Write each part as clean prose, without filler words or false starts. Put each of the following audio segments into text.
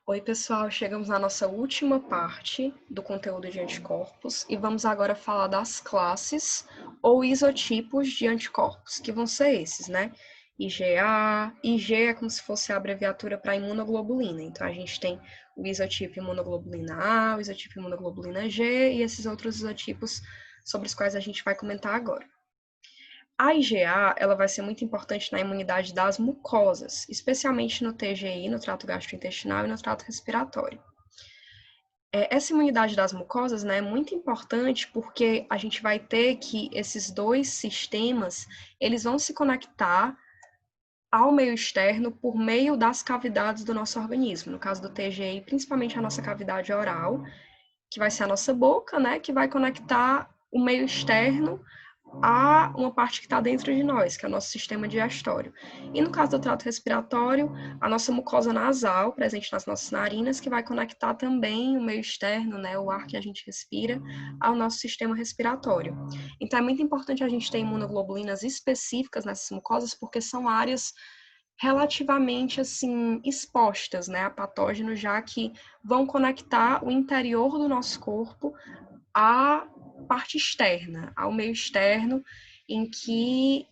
Oi, pessoal, chegamos na nossa última parte do conteúdo de anticorpos e vamos agora falar das classes ou isotipos de anticorpos, que vão ser esses, né? IgA, IG é como se fosse a abreviatura para imunoglobulina, então a gente tem o isotipo imunoglobulina A, o isotipo imunoglobulina G e esses outros isotipos sobre os quais a gente vai comentar agora. A IgA, ela vai ser muito importante na imunidade das mucosas, especialmente no TGI, no trato gastrointestinal e no trato respiratório. Essa imunidade das mucosas, né, é muito importante porque a gente vai ter que esses dois sistemas, eles vão se conectar ao meio externo por meio das cavidades do nosso organismo. No caso do TGI, principalmente a nossa cavidade oral, que vai ser a nossa boca, né, que vai conectar o meio externo a uma parte que está dentro de nós, que é o nosso sistema digestório. E no caso do trato respiratório, a nossa mucosa nasal, presente nas nossas narinas, que vai conectar também o meio externo, né, o ar que a gente respira, ao nosso sistema respiratório. Então é muito importante a gente ter imunoglobulinas específicas nessas mucosas, porque são áreas relativamente assim expostas, né, a patógenos, já que vão conectar o interior do nosso corpo à parte externa, ao meio externo, em que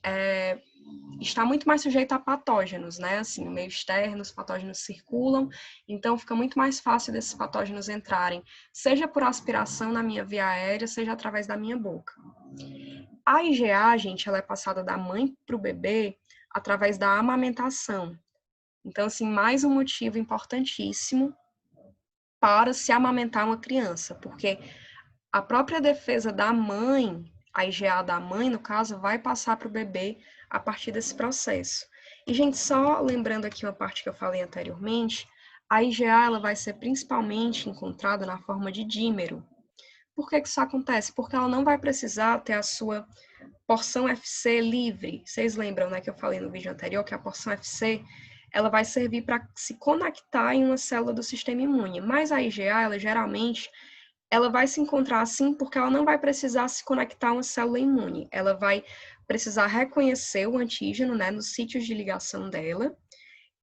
está muito mais sujeito a patógenos, né? Assim, no meio externo, os patógenos circulam, então fica muito mais fácil desses patógenos entrarem, seja por aspiração na minha via aérea, seja através da minha boca. A IgA, gente, ela é passada da mãe para o bebê através da amamentação. Então, assim, mais um motivo importantíssimo para se amamentar uma criança, porque a própria defesa da mãe, a IgA da mãe, no caso, vai passar para o bebê a partir desse processo. E, gente, só lembrando aqui uma parte que eu falei anteriormente, a IgA ela vai ser principalmente encontrada na forma de dímero. Por que isso acontece? Porque ela não vai precisar ter a sua porção FC livre. Vocês lembram, né, que eu falei no vídeo anterior que a porção FC ela vai servir para se conectar em uma célula do sistema imune. Mas a IgA, ela geralmente ela vai se encontrar assim porque ela não vai precisar se conectar a uma célula imune. Ela vai precisar reconhecer o antígeno, né, nos sítios de ligação dela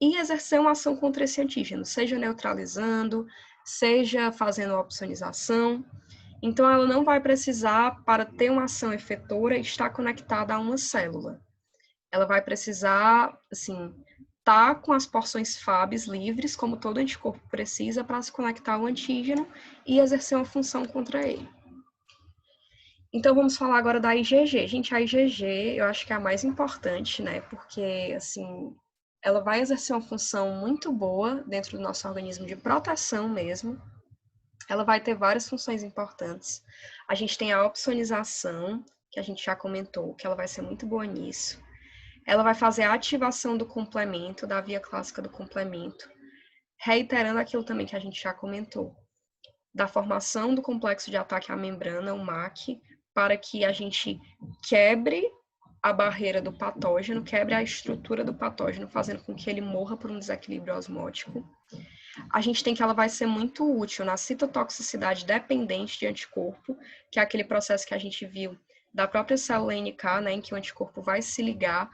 e exercer uma ação contra esse antígeno, seja neutralizando, seja fazendo opsonização. Então, ela não vai precisar, para ter uma ação efetora, estar conectada a uma célula. Ela vai precisar, assim, estar com as porções Fabs livres, como todo anticorpo precisa, para se conectar ao antígeno e exercer uma função contra ele. Então, vamos falar agora da IgG. Gente, a IgG, eu acho que é a mais importante, né? Porque, assim, ela vai exercer uma função muito boa dentro do nosso organismo de proteção mesmo. Ela vai ter várias funções importantes. A gente tem a opsonização, que a gente já comentou, que ela vai ser muito boa nisso. Ela vai fazer a ativação do complemento, da via clássica do complemento, reiterando aquilo também que a gente já comentou, da formação do complexo de ataque à membrana, o MAC, para que a gente quebre a barreira do patógeno, quebre a estrutura do patógeno, fazendo com que ele morra por um desequilíbrio osmótico. A gente tem que ela vai ser muito útil na citotoxicidade dependente de anticorpo, que é aquele processo que a gente viu da própria célula NK, né, em que o anticorpo vai se ligar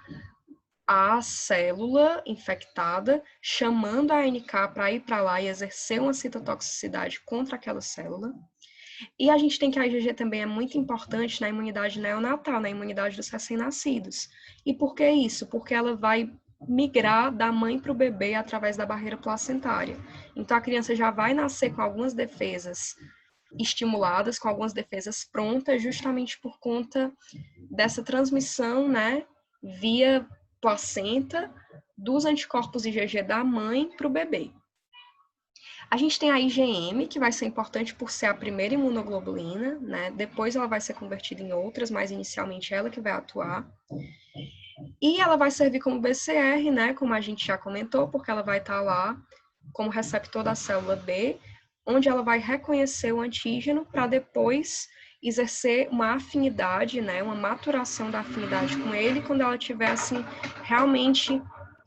à célula infectada, chamando a NK para ir para lá e exercer uma citotoxicidade contra aquela célula. E a gente tem que a IgG também é muito importante na imunidade neonatal, na imunidade dos recém-nascidos. E por que isso? Porque ela vai migrar da mãe para o bebê através da barreira placentária. Então a criança já vai nascer com algumas defesas estimuladas, com algumas defesas prontas, justamente por conta dessa transmissão, né, via placenta dos anticorpos IgG da mãe para o bebê. A gente tem a IgM, que vai ser importante por ser a primeira imunoglobulina, né? Depois ela vai ser convertida em outras, mas inicialmente ela que vai atuar. E ela vai servir como BCR, né? Como a gente já comentou, porque ela vai estar lá como receptor da célula B, onde ela vai reconhecer o antígeno para depois exercer uma afinidade, né? Uma maturação da afinidade com ele, quando ela estiver assim realmente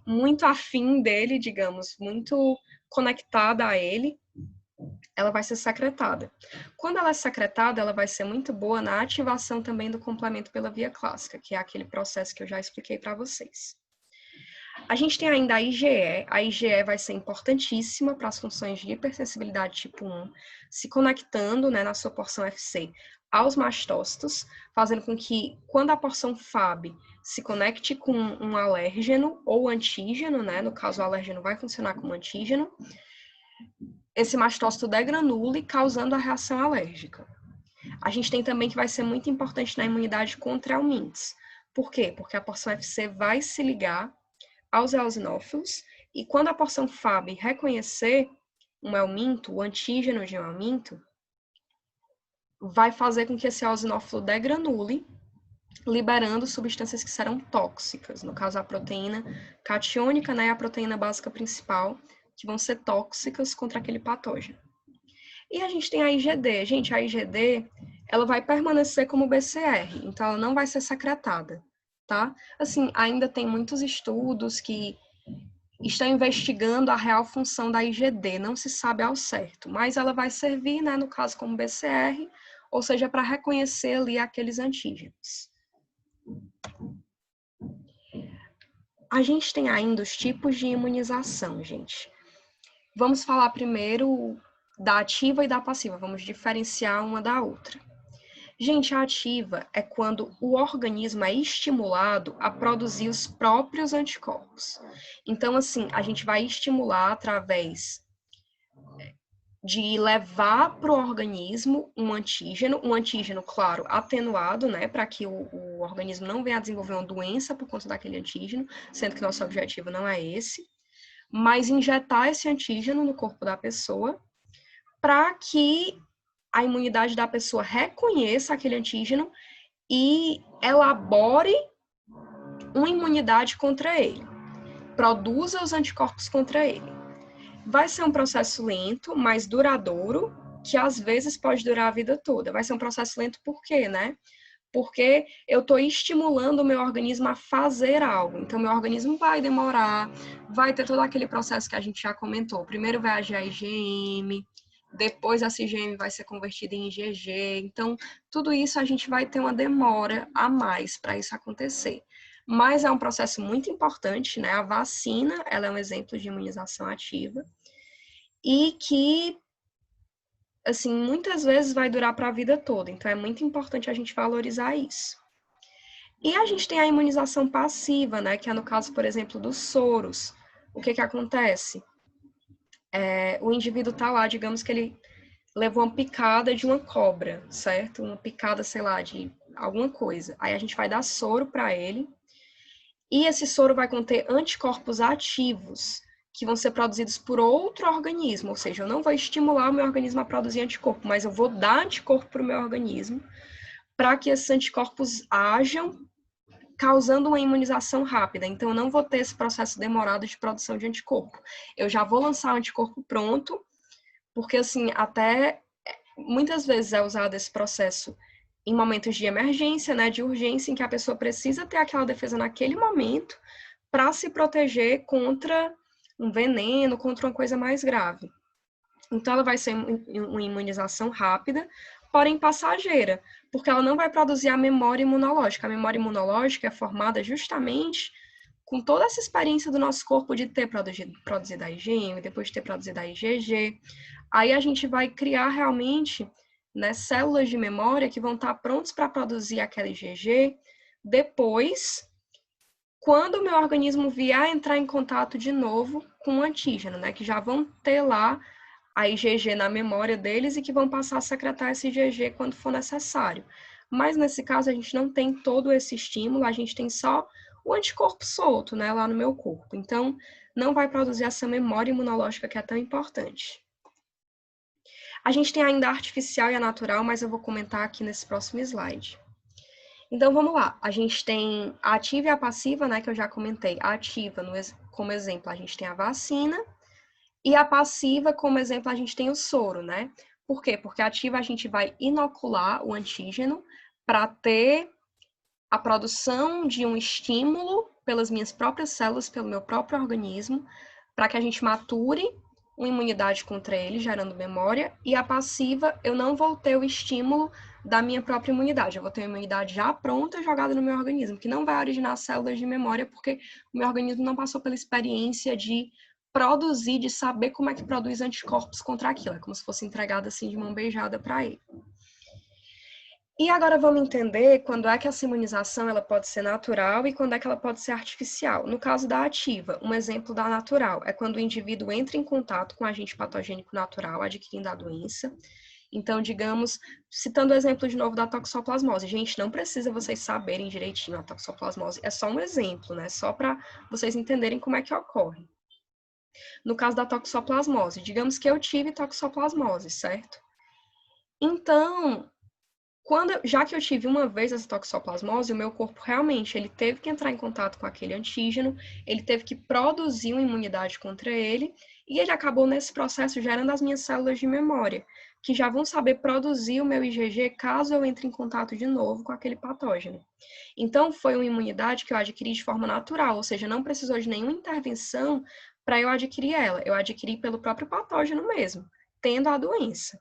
muito afim dele, digamos, muito conectada a ele, ela vai ser secretada. Quando ela é secretada, ela vai ser muito boa na ativação também do complemento pela via clássica, que é aquele processo que eu já expliquei para vocês. A gente tem ainda a IgE. A IgE vai ser importantíssima para as funções de hipersensibilidade tipo 1, se conectando, né, na sua porção Fc aos mastócitos, fazendo com que, quando a porção Fab se conecte com um alérgeno ou antígeno, né, no caso o alérgeno vai funcionar como antígeno, esse mastócito degranule, causando a reação alérgica. A gente tem também que vai ser muito importante na imunidade contra helmintes. Por quê? Porque a porção Fc vai se ligar aos eosinófilos, e quando a porção Fab reconhecer um helminto, o antígeno de um helminto, vai fazer com que esse eosinófilo degranule, liberando substâncias que serão tóxicas, no caso a proteína catiônica, né, a proteína básica principal, que vão ser tóxicas contra aquele patógeno. E a gente tem a IgD. Gente, a IgD, ela vai permanecer como BCR, então ela não vai ser secretada, tá? Assim, ainda tem muitos estudos que estão investigando a real função da IgD, não se sabe ao certo, mas ela vai servir, né, no caso, como BCR, ou seja, para reconhecer ali aqueles antígenos. A gente tem ainda os tipos de imunização, gente. Vamos falar primeiro da ativa e da passiva, vamos diferenciar uma da outra. Gente, a ativa é quando o organismo é estimulado a produzir os próprios anticorpos. Então, assim, a gente vai estimular através de levar para o organismo um antígeno, claro, atenuado, né, para que o organismo não venha a desenvolver uma doença por conta daquele antígeno, sendo que nosso objetivo não é esse, mas injetar esse antígeno no corpo da pessoa para que a imunidade da pessoa reconheça aquele antígeno e elabore uma imunidade contra ele, produza os anticorpos contra ele. Vai ser um processo lento, mas duradouro, que às vezes pode durar a vida toda. Vai ser um processo lento por quê, né? Porque eu estou estimulando o meu organismo a fazer algo. Então, meu organismo vai demorar, vai ter todo aquele processo que a gente já comentou. Primeiro vai agir a IgM, depois essa IgM vai ser convertida em IgG. Então, tudo isso a gente vai ter uma demora a mais para isso acontecer. Mas é um processo muito importante, né? A vacina, ela é um exemplo de imunização ativa e que, assim, muitas vezes vai durar para a vida toda. Então, é muito importante a gente valorizar isso. E a gente tem a imunização passiva, né? Que é no caso, por exemplo, dos soros. O que acontece? O indivíduo tá lá, digamos que ele levou uma picada de uma cobra, certo? Uma picada, sei lá, de alguma coisa. Aí a gente vai dar soro para ele. E esse soro vai conter anticorpos ativos, que vão ser produzidos por outro organismo, ou seja, eu não vou estimular o meu organismo a produzir anticorpo, mas eu vou dar anticorpo para o meu organismo, para que esses anticorpos ajam, causando uma imunização rápida. Então, eu não vou ter esse processo demorado de produção de anticorpo. Eu já vou lançar o anticorpo pronto, porque, assim, até muitas vezes é usado esse processo em momentos de emergência, né, de urgência, em que a pessoa precisa ter aquela defesa naquele momento para se proteger contra um veneno, contra uma coisa mais grave. Então, ela vai ser uma imunização rápida, porém passageira, porque ela não vai produzir a memória imunológica. A memória imunológica é formada justamente com toda essa experiência do nosso corpo de ter produzido a IgM, depois de ter produzido a IgG. Aí a gente vai criar realmente, né, células de memória que vão estar prontas para produzir aquela IgG depois, quando o meu organismo vier entrar em contato de novo com o antígeno, né, que já vão ter lá a IgG na memória deles e que vão passar a secretar esse IgG quando for necessário. Mas nesse caso a gente não tem todo esse estímulo, a gente tem só o anticorpo solto, né, lá no meu corpo. Então, não vai produzir essa memória imunológica que é tão importante. A gente tem ainda a artificial e a natural, mas eu vou comentar aqui nesse próximo slide. Então, vamos lá. A gente tem a ativa e a passiva, né, que eu já comentei. A ativa, como exemplo, a gente tem a vacina, e a passiva, como exemplo, a gente tem o soro, né? Por quê? Porque a ativa a gente vai inocular o antígeno para ter a produção de um estímulo pelas minhas próprias células, pelo meu próprio organismo, para que a gente mature uma imunidade contra ele, gerando memória, e a passiva, eu não vou ter o estímulo da minha própria imunidade. Eu vou ter uma imunidade já pronta, jogada no meu organismo, que não vai originar células de memória, porque o meu organismo não passou pela experiência de produzir, de saber como é que produz anticorpos contra aquilo. É como se fosse entregado assim de mão beijada para ele. E agora vamos entender quando é que essa imunização ela pode ser natural e quando é que ela pode ser artificial. No caso da ativa, um exemplo da natural é quando o indivíduo entra em contato com o agente patogênico natural, adquirindo a doença. Então, digamos, citando o exemplo de novo da toxoplasmose. Gente, não precisa vocês saberem direitinho a toxoplasmose, é só um exemplo, né? Só para vocês entenderem como é que ocorre. No caso da toxoplasmose, digamos que eu tive toxoplasmose, certo? Então, já que eu tive uma vez essa toxoplasmose, o meu corpo realmente ele teve que entrar em contato com aquele antígeno, ele teve que produzir uma imunidade contra ele, e ele acabou nesse processo gerando as minhas células de memória, que já vão saber produzir o meu IgG caso eu entre em contato de novo com aquele patógeno. Então, foi uma imunidade que eu adquiri de forma natural, ou seja, não precisou de nenhuma intervenção para eu adquirir ela. Eu adquiri pelo próprio patógeno mesmo, tendo a doença.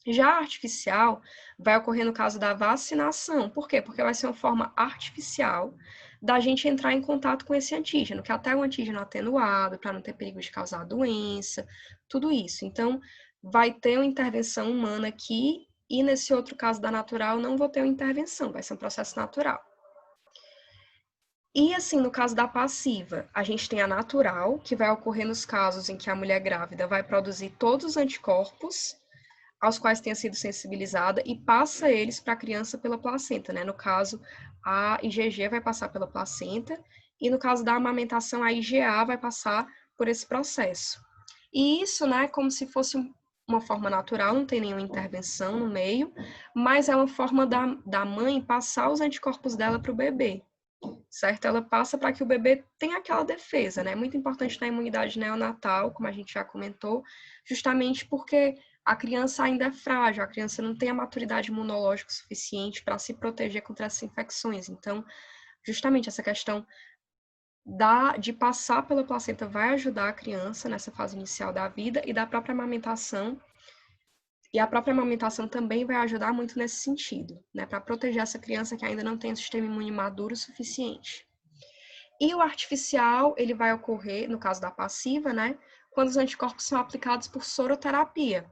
Já a artificial vai ocorrer no caso da vacinação. Por quê? Porque vai ser uma forma artificial da gente entrar em contato com esse antígeno, que até o antígeno atenuado, para não ter perigo de causar doença, tudo isso. Então, vai ter uma intervenção humana aqui, e nesse outro caso da natural, não vou ter uma intervenção, vai ser um processo natural. E assim, no caso da passiva, a gente tem a natural, que vai ocorrer nos casos em que a mulher grávida vai produzir todos os anticorpos aos quais tenha sido sensibilizada e passa eles para a criança pela placenta, né? No caso, a IgG vai passar pela placenta e no caso da amamentação, a IgA vai passar por esse processo. E isso, né, como se fosse uma forma natural, não tem nenhuma intervenção no meio, mas é uma forma da mãe passar os anticorpos dela para o bebê, certo? Ela passa para que o bebê tenha aquela defesa, né? É muito importante na imunidade neonatal, como a gente já comentou, justamente porque a criança ainda é frágil, a criança não tem a maturidade imunológica suficiente para se proteger contra essas infecções. Então, justamente essa questão de passar pela placenta vai ajudar a criança nessa fase inicial da vida e da própria amamentação. E a própria amamentação também vai ajudar muito nesse sentido, né? Para proteger essa criança que ainda não tem um sistema imune maduro o suficiente. E o artificial, ele vai ocorrer, no caso da passiva, né? Quando os anticorpos são aplicados por soroterapia.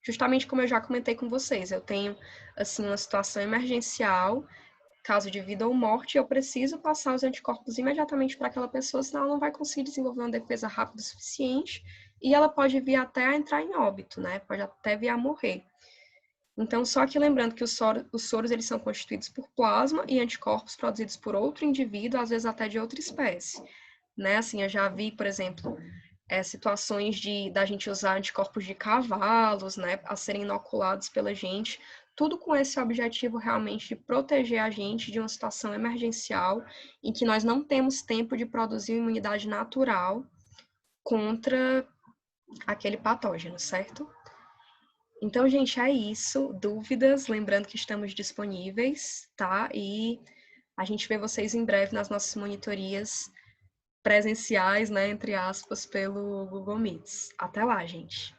Justamente como eu já comentei com vocês, eu tenho, assim, uma situação emergencial, caso de vida ou morte, eu preciso passar os anticorpos imediatamente para aquela pessoa, senão ela não vai conseguir desenvolver uma defesa rápida o suficiente e ela pode vir até a entrar em óbito, né? Pode até vir a morrer. Então, só que lembrando que os soros eles são constituídos por plasma e anticorpos produzidos por outro indivíduo, às vezes até de outra espécie, né? Assim, eu já vi, por exemplo, situações da gente usar anticorpos de cavalos, né, a serem inoculados pela gente, tudo com esse objetivo realmente de proteger a gente de uma situação emergencial em que nós não temos tempo de produzir imunidade natural contra aquele patógeno, certo? Então, gente, é isso. Dúvidas, lembrando que estamos disponíveis, tá? E a gente vê vocês em breve nas nossas monitorias presenciais, né, entre aspas, pelo Google Meets. Até lá, gente!